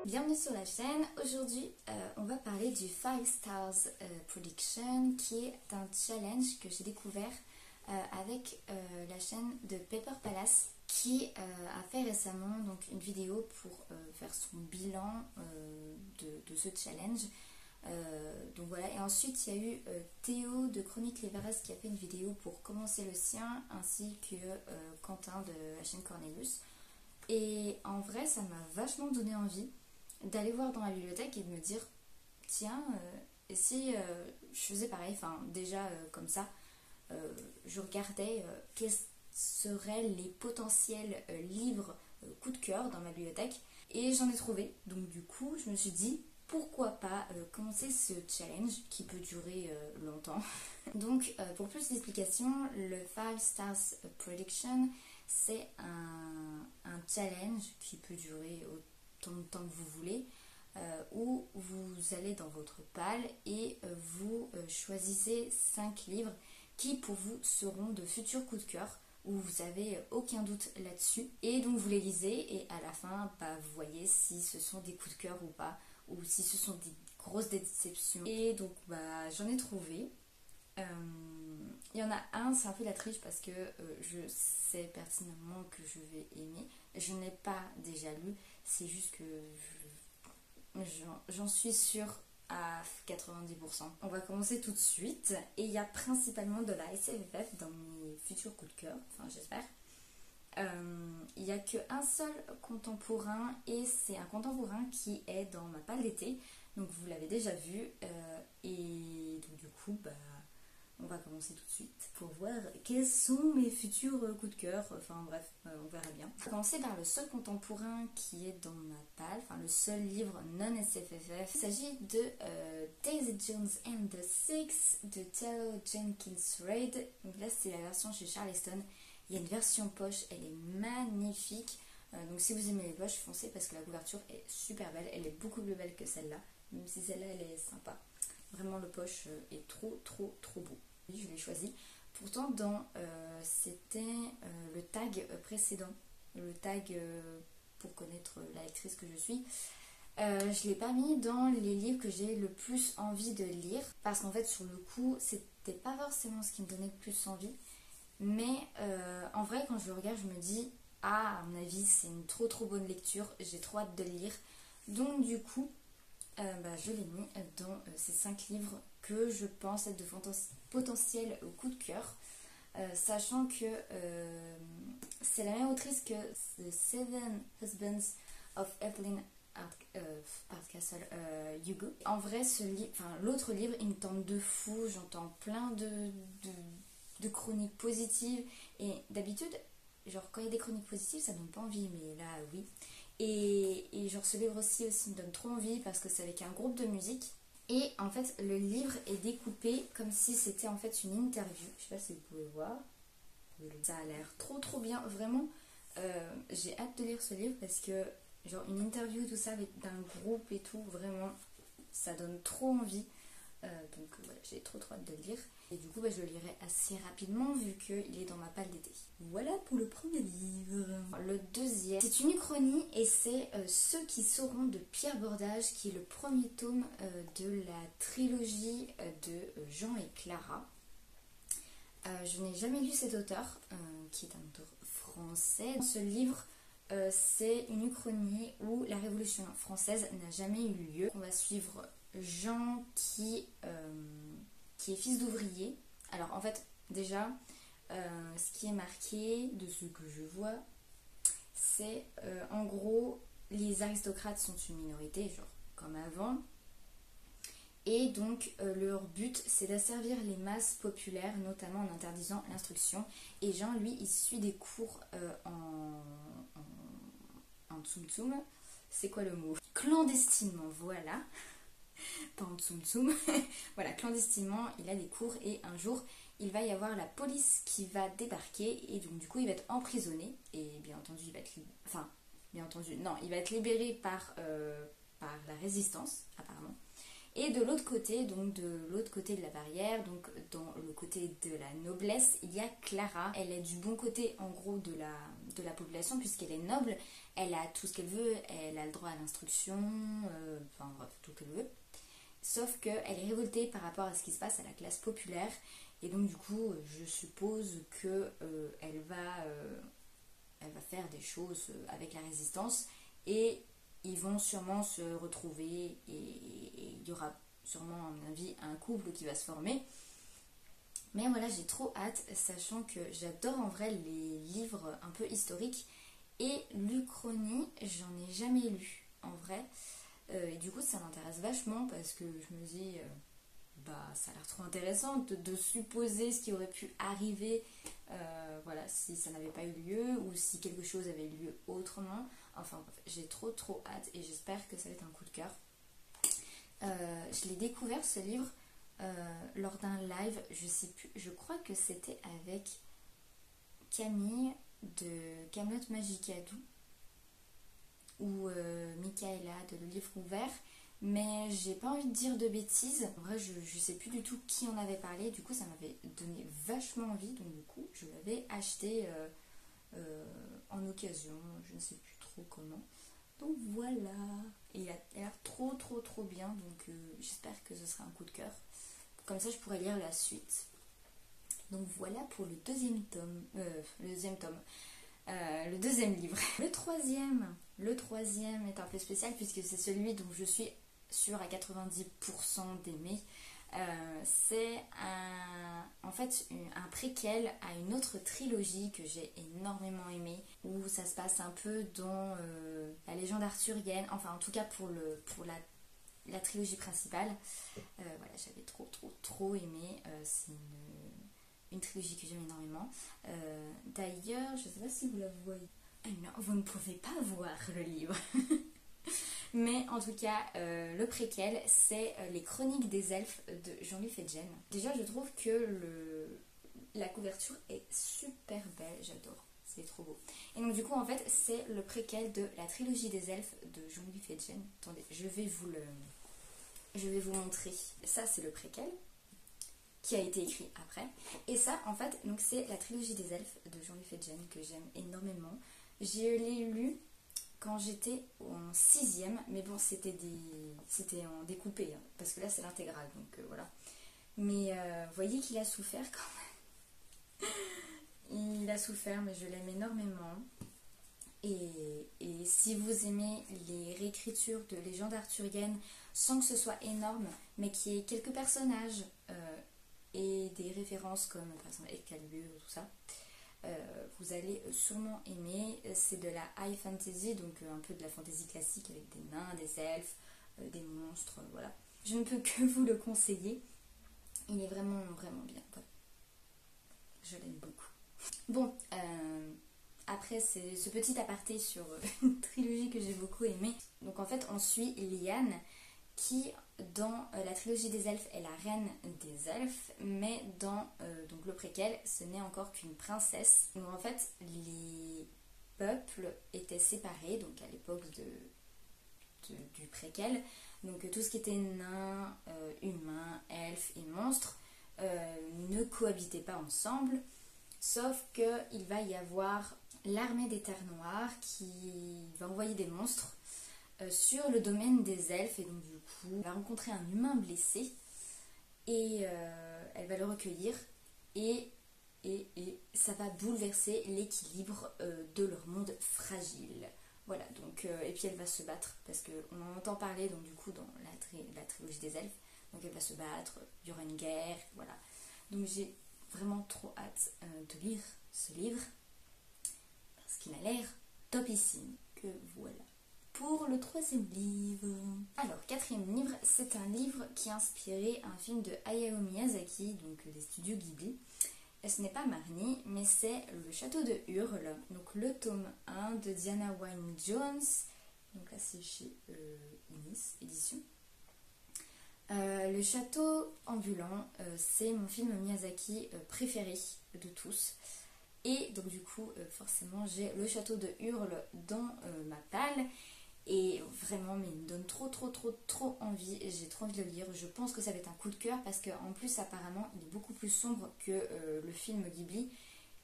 Bienvenue sur la chaîne. Aujourd'hui, on va parler du 5 Stars Prediction, qui est un challenge que j'ai découvert avec la chaîne de Paper Palace, qui a fait récemment donc une vidéo pour faire son bilan de ce challenge. Donc voilà, et ensuite il y a eu Théo de Chronique Lévarez qui a fait une vidéo pour commencer le sien, ainsi que Quentin de la chaîne Cornelius. Et en vrai, ça m'a vachement donné envie d'aller voir dans la bibliothèque et de me dire tiens, et si je faisais pareil, enfin déjà comme ça, je regardais quels seraient les potentiels livres coup de cœur dans ma bibliothèque, et j'en ai trouvé. Donc du coup, je me suis dit pourquoi pas commencer ce challenge qui peut durer longtemps. Donc pour plus d'explications, le 5 Stars Prediction, c'est un challenge qui peut durer autant de temps que vous voulez, où vous allez dans votre palle et vous choisissez 5 livres qui pour vous seront de futurs coups de cœur, où vous n'avez aucun doute là-dessus, et donc vous les lisez et à la fin vous voyez si ce sont des coups de cœur ou pas, ou si ce sont des grosses déceptions. Et donc j'en ai trouvé. Il y en a un, c'est un peu la triche parce que je sais pertinemment que je vais aimer. Je n'ai pas déjà lu, c'est juste que j'en suis sûre à 90%. On va commencer tout de suite, et il y a principalement de la SFF dans mes futurs coups de cœur, enfin j'espère. Il n'y a qu'un seul contemporain, et c'est un contemporain qui est dans ma palle d'été, donc vous l'avez déjà vu, et donc du coup on va commencer tout de suite pour voir quels sont mes futurs coups de cœur. Enfin bref, on verra bien. On va commencer par le seul contemporain qui est dans ma palle, enfin le seul livre non SFFF. Il s'agit de Daisy Jones and the Six de Taylor Jenkins Reid. Donc là c'est la version chez Charleston. Il y a une version poche, elle est magnifique. Donc si vous aimez les poches, foncez parce que la couverture est super belle. Elle est beaucoup plus belle que celle-là, même si celle-là elle est sympa. Vraiment le poche est trop beau. Je l'ai choisi. Pourtant c'était le tag précédent, le tag pour connaître la lectrice que je suis. Je l'ai pas mis dans les livres que j'ai le plus envie de lire, parce qu'en fait sur le coup c'était pas forcément ce qui me donnait le plus envie, mais en vrai quand je le regarde je me dis à mon avis c'est une trop bonne lecture, j'ai trop hâte de le lire. Donc du coup je l'ai mis dans ces 5 livres que je pense être de potentiels coups de cœur, sachant que c'est la même autrice que The Seven Husbands of Evelyn Hardcastle Hugo. En vrai, l'autre livre, il me tente de fou. J'entends plein de chroniques positives, et d'habitude, genre quand il y a des chroniques positives, ça donne pas envie, mais là, oui. Et genre ce livre aussi me donne trop envie parce que c'est avec un groupe de musique. Et en fait le livre est découpé comme si c'était en fait une interview. Je sais pas si vous pouvez voir. Ça a l'air trop bien. Vraiment, j'ai hâte de lire ce livre parce que genre une interview, tout ça, avec d'un groupe et tout, vraiment, ça donne trop envie. Donc voilà, j'ai trop hâte de le lire. Et du coup je le lirai assez rapidement vu qu'il est dans ma palle d'été. Voilà pour le premier livre. Le deuxième, c'est une uchronie, et c'est Ceux qui sauront de Pierre Bordage, qui est le premier tome de la trilogie de Jean et Clara. Je n'ai jamais lu cet auteur, qui est un auteur français. Ce livre, c'est une uchronie où la Révolution française n'a jamais eu lieu. On va suivre Jean qui est fils d'ouvrier. Alors en fait déjà ce qui est marqué de ce que je vois, c'est en gros les aristocrates sont une minorité, genre comme avant, et donc leur but c'est d'asservir les masses populaires, notamment en interdisant l'instruction. Et Jean lui il suit des cours en tsum tsum. C'est quoi le mot? Clandestinement, voilà. Pas en tsum tsum. Voilà, clandestinement, il a des cours, et un jour, il va y avoir la police qui va débarquer, et donc du coup, il va être emprisonné, et bien entendu, il va être il va être libéré par la résistance, apparemment. Et de l'autre côté, donc de l'autre côté de la barrière, donc dans le côté de la noblesse, il y a Clara. Elle est du bon côté en gros de la population puisqu'elle est noble, elle a tout ce qu'elle veut, elle a le droit à l'instruction, enfin bref, tout ce qu'elle veut. Sauf qu'elle est révoltée par rapport à ce qui se passe à la classe populaire et donc du coup je suppose que elle va faire des choses avec la résistance et ils vont sûrement se retrouver et il y aura sûrement à mon avis un couple qui va se former. Mais voilà, j'ai trop hâte, sachant que j'adore en vrai les livres un peu historiques et l'Uchronie, j'en ai jamais lu en vrai. Et du coup, ça m'intéresse vachement parce que je me dis, ça a l'air trop intéressant de supposer ce qui aurait pu arriver, voilà, si ça n'avait pas eu lieu ou si quelque chose avait eu lieu autrement. Enfin bref, j'ai trop hâte et j'espère que ça va être un coup de cœur. Je l'ai découvert ce livre lors d'un live, je sais plus, je crois que c'était avec Camille de Camelot Magicadou ou Michaela de Le Livre Ouvert, mais j'ai pas envie de dire de bêtises. En vrai, je sais plus du tout qui en avait parlé, du coup ça m'avait donné vachement envie, donc du coup je l'avais acheté en occasion, je ne sais plus trop comment. Donc voilà, et il a l'air trop bien, donc j'espère que ce sera un coup de cœur. Comme ça je pourrais lire la suite. Donc voilà pour le deuxième tome. Le deuxième livre. Le troisième est un peu spécial puisque c'est celui dont je suis sûre à 90% d'aimer. C'est en fait un préquel à une autre trilogie que j'ai énormément aimée, où ça se passe un peu dans la légende arthurienne, enfin en tout cas pour la trilogie principale. Voilà, j'avais trop aimé. C'est une trilogie que j'aime énormément. D'ailleurs, je ne sais pas si vous la voyez. Ah non, vous ne pouvez pas voir le livre. Mais en tout cas, le préquel, c'est Les Chroniques des Elfes de Jean-Louis Fedgen. Déjà, je trouve que la couverture est super belle, j'adore. C'est trop beau. Et donc du coup, en fait, c'est le préquel de la trilogie des Elfes de Jean-Louis Fedgen. Attendez, je vais vous montrer. Ça, c'est le préquel qui a été écrit après. Et ça, en fait, donc c'est la trilogie des Elfes de Jean-Louis Fedgen que j'aime énormément. Je l'ai lu quand j'étais en 6ème, mais bon, c'était en découpé, hein, parce que là, c'est l'intégrale, donc voilà. Mais vous voyez qu'il a souffert quand même. Il a souffert, mais je l'aime énormément. Et si vous aimez les réécritures de légendes arthuriennes, sans que ce soit énorme, mais qu'il y ait quelques personnages et des références comme par exemple Excalibur, tout ça, vous allez sûrement aimer. C'est de la high fantasy, donc un peu de la fantasy classique avec des nains, des elfes, des monstres, voilà. Je ne peux que vous le conseiller. Il est vraiment bien. Voilà. Je l'aime beaucoup. Bon, après ce petit aparté sur une trilogie que j'ai beaucoup aimée. Donc en fait, on suit Liane qui, dans la trilogie des elfes, est la reine des elfes, mais dans donc le préquel, ce n'est encore qu'une princesse. Donc en fait, les peuples étaient séparés, donc à l'époque du préquel. Donc tout ce qui était nains, humains, elfes et monstres ne cohabitaient pas ensemble, sauf qu'il va y avoir l'armée des Terres Noires qui va envoyer des monstres sur le domaine des elfes, et donc du coup elle va rencontrer un humain blessé et elle va le recueillir et ça va bouleverser l'équilibre de leur monde fragile. Voilà, donc et puis elle va se battre parce qu'on en entend parler donc du coup dans la trilogie des elfes, donc elle va se battre, il y aura une guerre, voilà. Donc j'ai vraiment trop hâte de lire ce livre parce qu'il a l'air topissime. Que voilà. Pour le troisième livre. Alors, quatrième livre, c'est un livre qui a inspiré un film de Hayao Miyazaki, donc des studios Ghibli. Et ce n'est pas Marnie, mais c'est Le Château de Hurle, donc le tome 1 de Diana Wynne Jones. Donc là, c'est chez Inis Édition. Le Château ambulant, c'est mon film Miyazaki préféré de tous. Et donc du coup, forcément, j'ai Le Château de Hurle dans ma palle. Et vraiment, mais il me donne trop envie. J'ai trop envie de le lire. Je pense que ça va être un coup de cœur parce qu'en plus, apparemment, il est beaucoup plus sombre que le film Ghibli.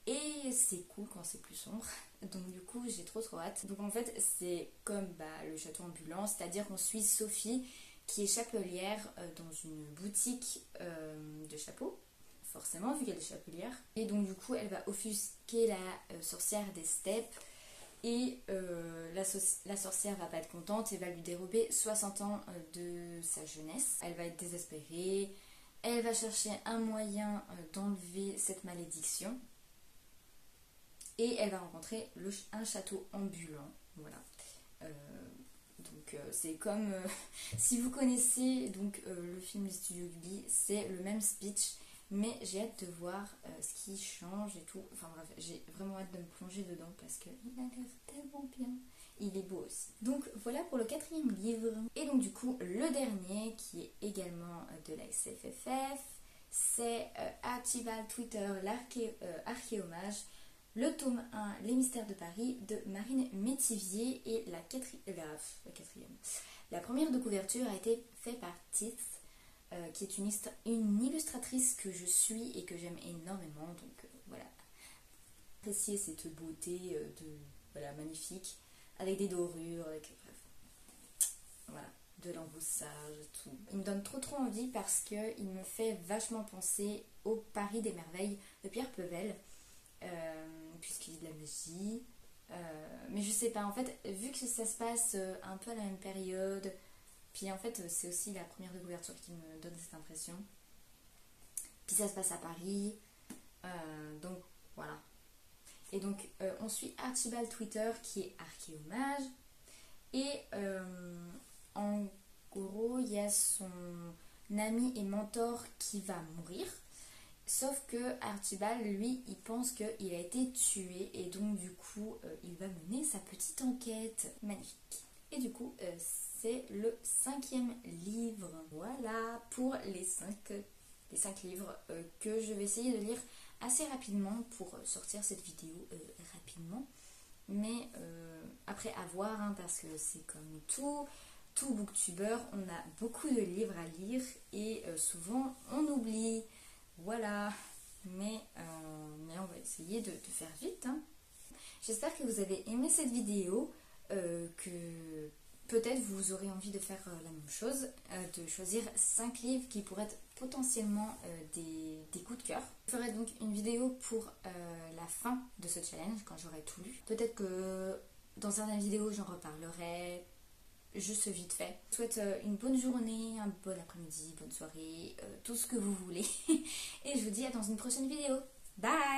Et c'est cool quand c'est plus sombre. Donc du coup, j'ai trop hâte. Donc en fait, c'est comme le château ambulant, c'est-à-dire qu'on suit Sophie qui est chapelière dans une boutique de chapeaux. Forcément, vu qu'elle est chapelière. Et donc du coup, elle va offusquer la sorcière des steppes. Et la sorcière va pas être contente et va lui dérober 60 ans de sa jeunesse. Elle va être désespérée. Elle va chercher un moyen d'enlever cette malédiction. Et elle va rencontrer un château ambulant. Voilà. Donc c'est comme si vous connaissez donc le film Les Studios Ghibli, c'est le même speech, mais j'ai hâte de voir ce qui change et tout. Enfin bref, j'ai vraiment hâte de me plonger dedans parce qu'il a l'air tellement bien. Il est beau aussi. Donc voilà pour le 4e livre. Et donc du coup, le dernier qui est également de la SFFF, c'est Archibald Twitter, l'archéomage. Le tome 1, Les Mystères de Paris, de Marine Métivier, et la première de couverture a été faite par Tith, qui est une illustratrice que je suis et que j'aime énormément. Donc voilà, apprécier cette beauté magnifique, avec des dorures, avec voilà, de l'emboussage et tout. Il me donne trop envie parce qu'il me fait vachement penser au Paris des merveilles de Pierre Pevel. Puisqu'il y a de la magie, mais je sais pas, en fait, vu que ça se passe un peu à la même période, puis en fait c'est aussi la première de couverture qui me donne cette impression, puis ça se passe à Paris, donc voilà. Et donc on suit Archibald Twitter qui est archéomage, et en gros il y a son ami et mentor qui va mourir. Sauf que Archibald, lui, il pense qu'il a été tué et donc du coup, il va mener sa petite enquête. Magnifique. Et du coup, c'est le 5e livre. Voilà pour les 5 livres que je vais essayer de lire assez rapidement pour sortir cette vidéo rapidement. Mais après à voir, hein, parce que c'est comme tout booktubeur, on a beaucoup de livres à lire et souvent on oublie. Voilà, mais on va essayer de faire vite. Hein. J'espère que vous avez aimé cette vidéo, que peut-être vous aurez envie de faire la même chose, de choisir 5 livres qui pourraient être potentiellement des coups de cœur. Je ferai donc une vidéo pour la fin de ce challenge, quand j'aurai tout lu. Peut-être que dans certaines vidéos, j'en reparlerai juste vite fait. Je vous souhaite une bonne journée, un bon après-midi, bonne soirée, tout ce que vous voulez. Et je vous dis à dans une prochaine vidéo. Bye!